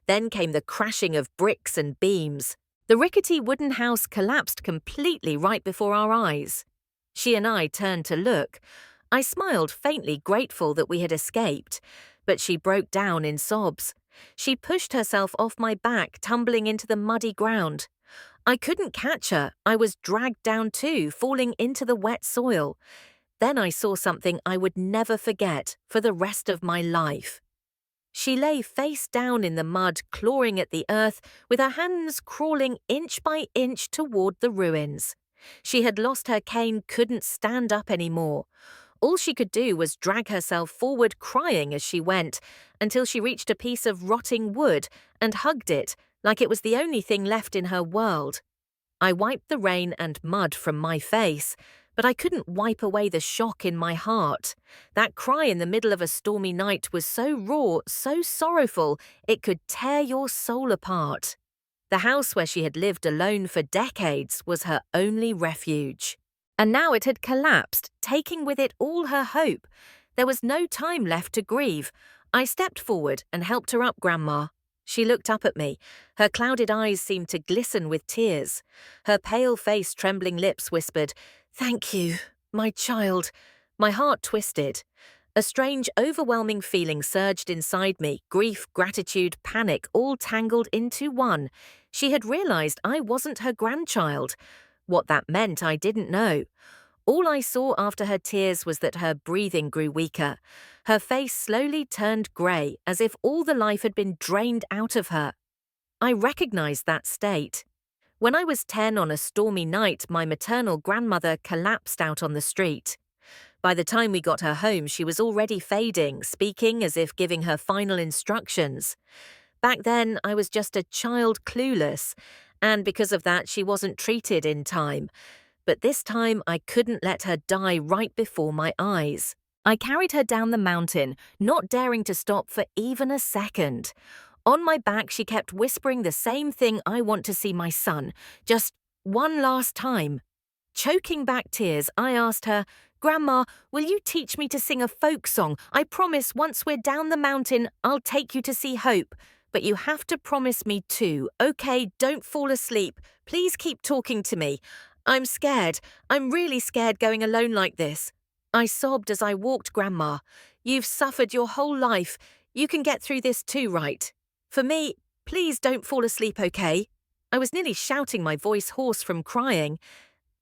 [SPEAKER 1] Then came the crashing of bricks and beams. The rickety wooden house collapsed completely right before our eyes. She and I turned to look. I smiled, faintly grateful that we had escaped, but she broke down in sobs. She pushed herself off my back, tumbling into the muddy ground. I couldn't catch her. I was dragged down too, falling into the wet soil. Then I saw something I would never forget for the rest of my life. She lay face down in the mud, clawing at the earth, with her hands crawling inch by inch toward the ruins. She had lost her cane, couldn't stand up anymore. All she could do was drag herself forward, crying as she went, until she reached a piece of rotting wood and hugged it like it was the only thing left in her world. I wiped the rain and mud from my face, but I couldn't wipe away the shock in my heart. That cry in the middle of a stormy night was so raw, so sorrowful, it could tear your soul apart. The house where she had lived alone for decades was her only refuge. And now it had collapsed, taking with it all her hope. There was no time left to grieve. I stepped forward and helped her up, Grandma. She looked up at me. Her clouded eyes seemed to glisten with tears. Her pale face, trembling lips whispered, "Thank you, my child." My heart twisted. A strange, overwhelming feeling surged inside me, grief, gratitude, panic, all tangled into one. She had realized I wasn't her grandchild. What that meant, I didn't know. All I saw after her tears was that her breathing grew weaker. Her face slowly turned grey, as if all the life had been drained out of her. I recognized that state. When I was 10 on a stormy night, my maternal grandmother collapsed out on the street. By the time we got her home, she was already fading, speaking as if giving her final instructions. Back then, I was just a child, clueless, and because of that, she wasn't treated in time. But this time, I couldn't let her die right before my eyes. I carried her down the mountain, not daring to stop for even a second. On my back, she kept whispering the same thing: "I want to see my son, just one last time." Choking back tears, I asked her, "Grandma, will you teach me to sing a folk song? I promise once we're down the mountain, I'll take you to see Hope. But you have to promise me too. Okay, don't fall asleep. Please keep talking to me. I'm scared. I'm really scared going alone like this." I sobbed as I walked, "Grandma. You've suffered your whole life. You can get through this too, right? For me, please don't fall asleep, okay?" I was nearly shouting, my voice hoarse from crying.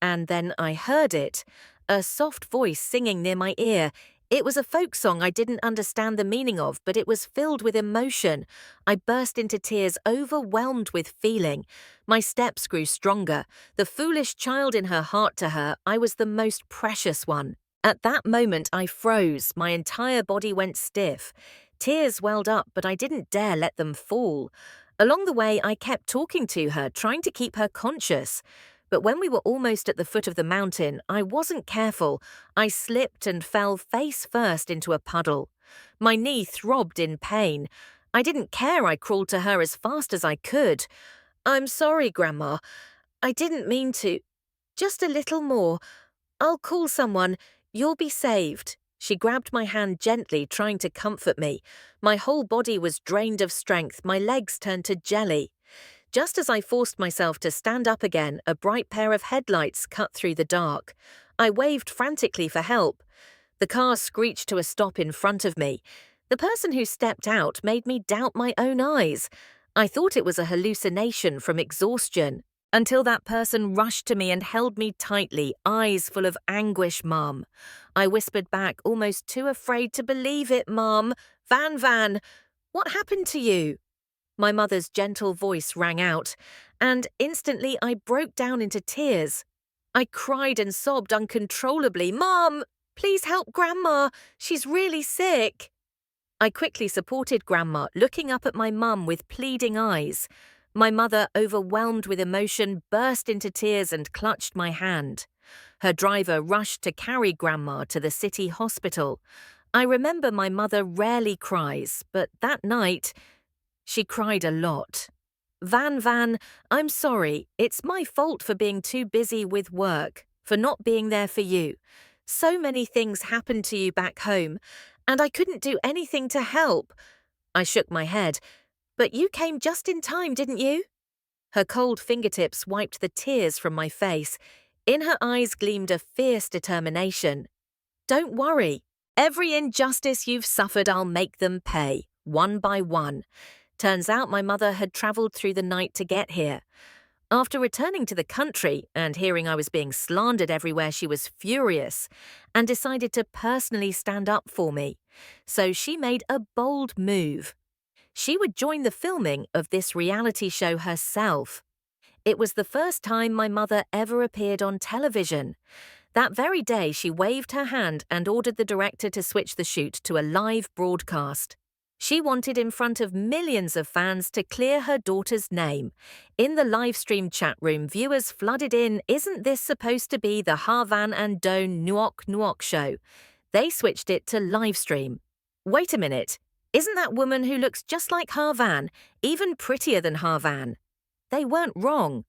[SPEAKER 1] And then I heard it, a soft voice singing near my ear. It was a folk song I didn't understand the meaning of, but it was filled with emotion. I burst into tears, overwhelmed with feeling. My steps grew stronger. The foolish child in her heart to her, I was the most precious one. At that moment, I froze. My entire body went stiff. Tears welled up, but I didn't dare let them fall. Along the way, I kept talking to her, trying to keep her conscious. But when we were almost at the foot of the mountain, I wasn't careful. I slipped and fell face first into a puddle. My knee throbbed in pain. I didn't care. I crawled to her as fast as I could. "I'm sorry, Grandma. I didn't mean to. Just a little more. I'll call someone. You'll be saved." She grabbed my hand gently, trying to comfort me. My whole body was drained of strength. My legs turned to jelly. Just as I forced myself to stand up again, a bright pair of headlights cut through the dark. I waved frantically for help. The car screeched to a stop in front of me. The person who stepped out made me doubt my own eyes. I thought it was a hallucination from exhaustion, until that person rushed to me and held me tightly, eyes full of anguish. "Mom." I whispered back, almost too afraid to believe it. "Mom, Van, what happened to you?" My mother's gentle voice rang out, and instantly I broke down into tears. I cried and sobbed uncontrollably. "Mom, please help Grandma. She's really sick." I quickly supported Grandma, looking up at my mum with pleading eyes. My mother, overwhelmed with emotion, burst into tears and clutched my hand. Her driver rushed to carry Grandma to the city hospital. I remember my mother rarely cries, but that night, she cried a lot. Van, I'm sorry. It's my fault for being too busy with work, for not being there for you. So many things happened to you back home, and I couldn't do anything to help. I shook my head. But you came just in time, didn't you? Her cold fingertips wiped the tears from my face. In her eyes gleamed a fierce determination. Don't worry. Every injustice you've suffered, I'll make them pay, one by one. Turns out my mother had travelled through the night to get here. After returning to the country and hearing I was being slandered everywhere, she was furious and decided to personally stand up for me. So she made a bold move. She would join the filming of this reality show herself. It was the first time my mother ever appeared on television. That very day, she waved her hand and ordered the director to switch the shoot to a live broadcast. She wanted in front of millions of fans to clear her daughter's name. In the live stream chat room, viewers flooded in, "Isn't this supposed to be the Harvan and Doan Nuok Nuok show?" They switched it to live stream. Wait a minute. Isn't that woman who looks just like Harvan, even prettier than Harvan? They weren't wrong.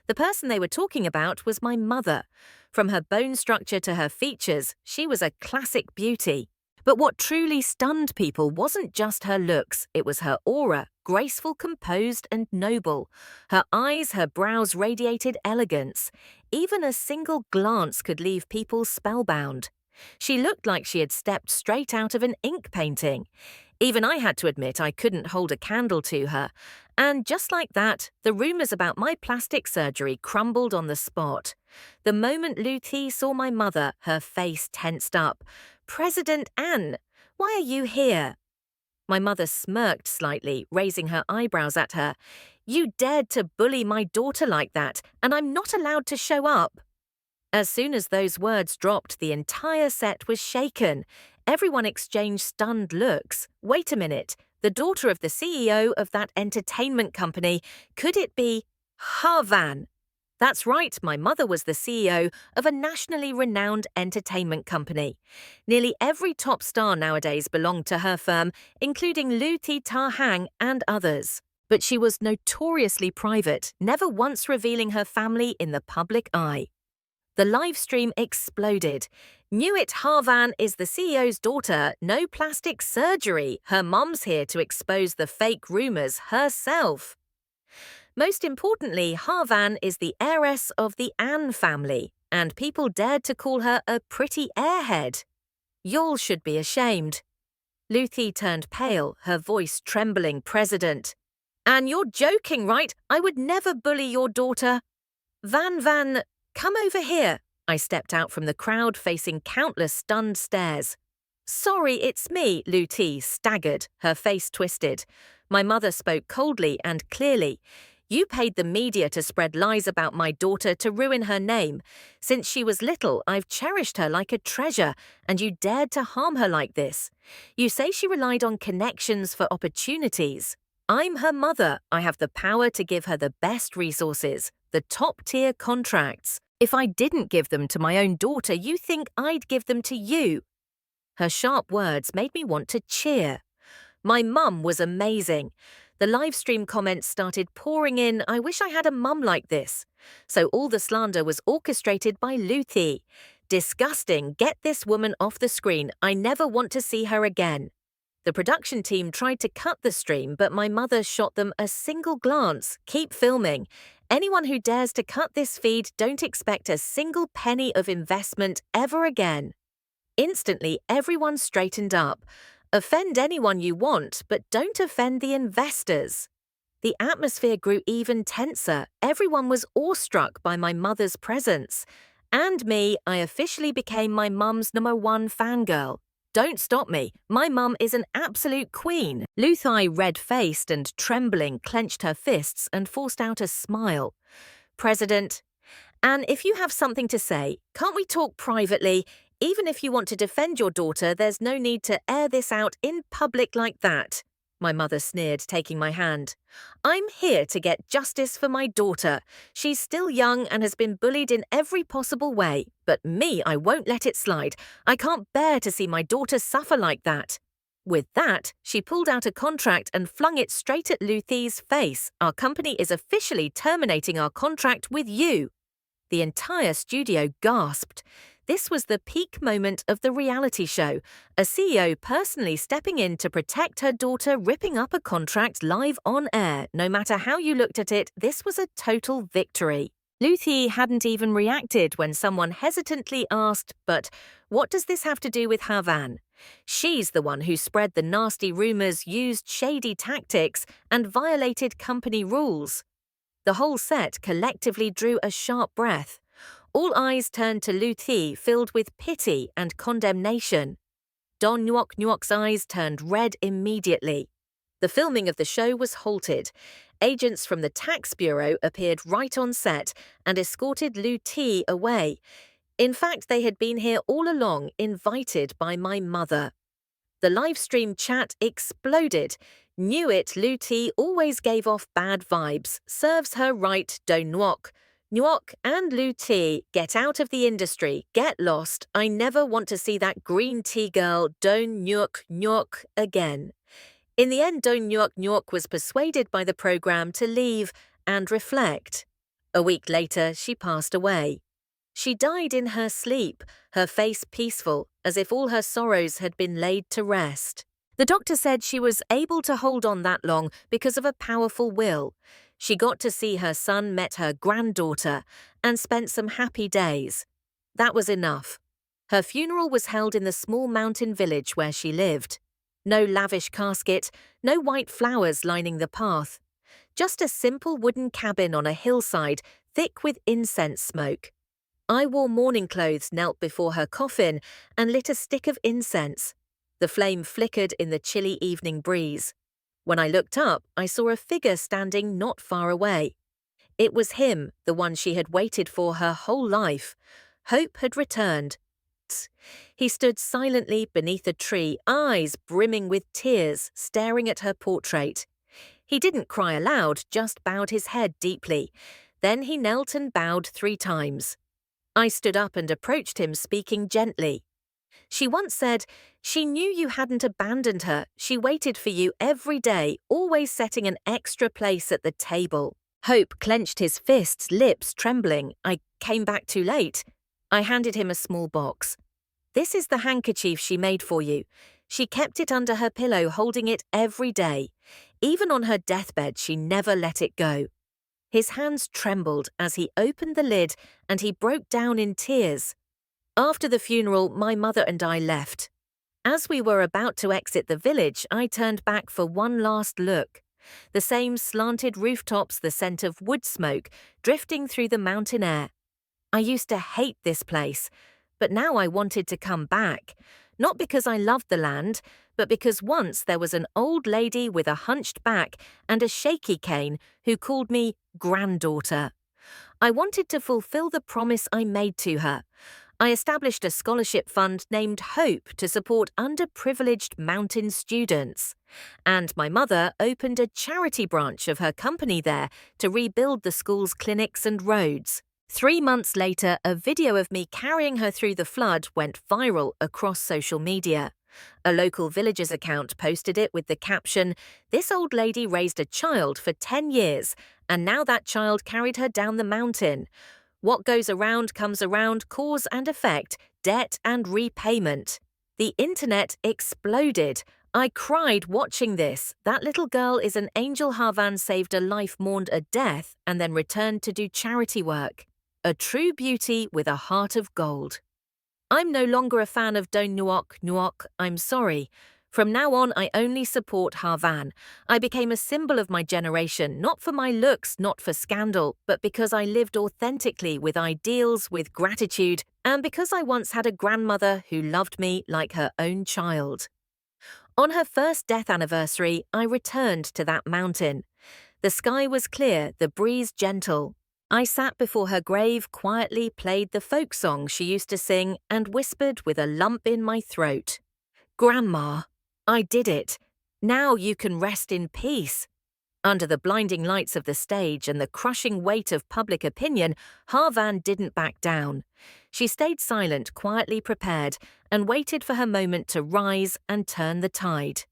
[SPEAKER 1] The person they were talking about was my mother. From her bone structure to her features, she was a classic beauty. But what truly stunned people wasn't just her looks, it was her aura, graceful, composed, and noble. Her eyes, her brows radiated elegance. Even a single glance could leave people spellbound. She looked like she had stepped straight out of an ink painting. Even I had to admit I couldn't hold a candle to her. And just like that, the rumours about my plastic surgery crumbled on the spot. The moment Lu Thi saw my mother, her face tensed up. "President Anne, why are you here?" My mother smirked slightly, raising her eyebrows at her. "You dared to bully my daughter like that, and I'm not allowed to show up." As soon as those words dropped, the entire set was shaken. Everyone exchanged stunned looks. Wait a minute. The daughter of the CEO of that entertainment company. Could it be Harvan? That's right, my mother was the CEO of a nationally renowned entertainment company. Nearly every top star nowadays belonged to her firm, including Lu Thi Ta Hang and others. But she was notoriously private, never once revealing her family in the public eye. The live stream exploded. "Knew it, Harvan is the CEO's daughter. No plastic surgery. Her mom's here to expose the fake rumours herself." Most importantly, Harvan is the heiress of the Anne family, and people dared to call her a pretty airhead. Y'all should be ashamed. Lu Thi turned pale, her voice trembling. "President. And you're joking, right? I would never bully your daughter." Van, come over here." I stepped out from the crowd, facing countless stunned stares. "Sorry, it's me," Lu Thi staggered, her face twisted. My mother spoke coldly and clearly. "You paid the media to spread lies about my daughter to ruin her name. Since she was little, I've cherished her like a treasure, and you dared to harm her like this. You say she relied on connections for opportunities. I'm her mother. I have the power to give her the best resources, the top-tier contracts. If I didn't give them to my own daughter, you think I'd give them to you?" Her sharp words made me want to cheer. My mum was amazing. The live stream comments started pouring in. "I wish I had a mum like this." So all the slander was orchestrated by Lu Thi. "Disgusting. Get this woman off the screen. I never want to see her again." The production team tried to cut the stream, but my mother shot them a single glance. "Keep filming. Anyone who dares to cut this feed, don't expect a single penny of investment ever again." Instantly, everyone straightened up. Offend anyone you want, but don't offend the investors. The atmosphere grew even tenser. Everyone was awestruck by my mother's presence. And me, I officially became my mum's #1 fangirl. Don't stop me. My mum is an absolute queen. Lu Thi, red-faced and trembling, clenched her fists and forced out a smile. "President, and if you have something to say, can't we talk privately? Even if you want to defend your daughter, there's no need to air this out in public like that." My mother sneered, taking my hand. "I'm here to get justice for my daughter. She's still young and has been bullied in every possible way. But me, I won't let it slide. I can't bear to see my daughter suffer like that." With that, she pulled out a contract and flung it straight at Lu Thi's face. "Our company is officially terminating our contract with you." The entire studio gasped. This was the peak moment of the reality show, a CEO personally stepping in to protect her daughter ripping up a contract live on air. No matter how you looked at it, this was a total victory. Lu Thi hadn't even reacted when someone hesitantly asked, "But what does this have to do with Havan?" She's the one who spread the nasty rumors, used shady tactics, and violated company rules. The whole set collectively drew a sharp breath. All eyes turned to Lu Thi, filled with pity and condemnation. Don Nyok Nyok's eyes turned red immediately. The filming of the show was halted. Agents from the tax bureau appeared right on set and escorted Lu Thi away. In fact, they had been here all along, invited by my mother. The live stream chat exploded. "Knew it, Lu Thi always gave off bad vibes. Serves her right, Don Nyok. Nyok and Lu Thi, get out of the industry, get lost. I never want to see that green tea girl, Don Nyok Nyok, again." In the end, Don Nyok Nyok was persuaded by the program to leave and reflect. A week later, she passed away. She died in her sleep, her face peaceful, as if all her sorrows had been laid to rest. The doctor said she was able to hold on that long because of a powerful will. She got to see her son met her granddaughter and spent some happy days. That was enough. Her funeral was held in the small mountain village where she lived. No lavish casket, no white flowers lining the path. Just a simple wooden cabin on a hillside, thick with incense smoke. I wore mourning clothes, knelt before her coffin, and lit a stick of incense. The flame flickered in the chilly evening breeze. When I looked up, I saw a figure standing not far away. It was him, the one she had waited for her whole life. Hope had returned. He stood silently beneath a tree, eyes brimming with tears, staring at her portrait. He didn't cry aloud, just bowed his head deeply. Then he knelt and bowed 3 times. I stood up and approached him, speaking gently. She once said, "She knew you hadn't abandoned her. She waited for you every day, always setting an extra place at the table." Hope clenched his fists, lips trembling. "I came back too late." I handed him a small box. "This is the handkerchief she made for you. She kept it under her pillow, holding it every day. Even on her deathbed, she never let it go." His hands trembled as he opened the lid and he broke down in tears. After the funeral, my mother and I left. As we were about to exit the village, I turned back for one last look. The same slanted rooftops, the scent of wood smoke, drifting through the mountain air. I used to hate this place, but now I wanted to come back. Not because I loved the land, but because once there was an old lady with a hunched back and a shaky cane who called me granddaughter. I wanted to fulfill the promise I made to her. I established a scholarship fund named Hope to support underprivileged mountain students. And my mother opened a charity branch of her company there to rebuild the school's clinics and roads. 3 months later, a video of me carrying her through the flood went viral across social media. A local villager's account posted it with the caption, "This old lady raised a child for 10 years, and now that child carried her down the mountain. What goes around comes around, cause and effect, debt and repayment." The internet exploded. I cried watching this. That little girl is an angel. Havan saved a life, mourned a death, and then returned to do charity work. A true beauty with a heart of gold. I'm no longer a fan of Don Nyok Nyok, I'm sorry. From now on, I only support Havan. I became a symbol of my generation, not for my looks, not for scandal, but because I lived authentically with ideals, with gratitude, and because I once had a grandmother who loved me like her own child. On her first death anniversary, I returned to that mountain. The sky was clear, the breeze gentle. I sat before her grave, quietly played the folk song she used to sing, and whispered with a lump in my throat, "Grandma, I did it. Now you can rest in peace." Under the blinding lights of the stage and the crushing weight of public opinion, Havan didn't back down. She stayed silent, quietly prepared, and waited for her moment to rise and turn the tide.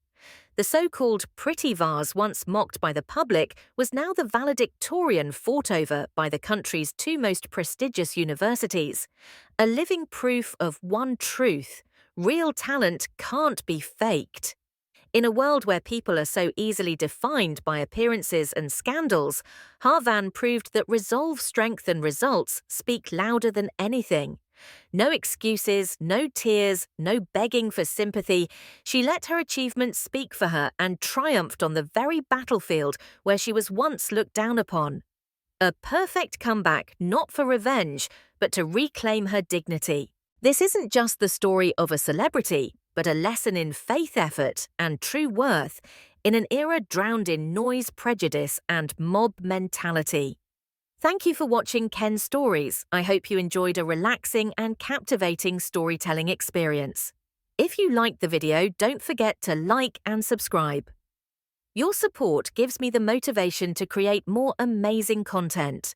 [SPEAKER 1] The so-called pretty vase, once mocked by the public, was now the valedictorian fought over by the country's two most prestigious universities. A living proof of one truth: real talent can't be faked. In a world where people are so easily defined by appearances and scandals, Harvan proved that resolve, strength, and results speak louder than anything. No excuses, no tears, no begging for sympathy. She let her achievements speak for her and triumphed on the very battlefield where she was once looked down upon. A perfect comeback, not for revenge, but to reclaim her dignity. This isn't just the story of a celebrity, but a lesson in faith, effort, and true worth in an era drowned in noise, prejudice, and mob mentality. Thank you for watching Ken's Stories. I hope you enjoyed a relaxing and captivating storytelling experience. If you liked the video, don't forget to like and subscribe. Your support gives me the motivation to create more amazing content.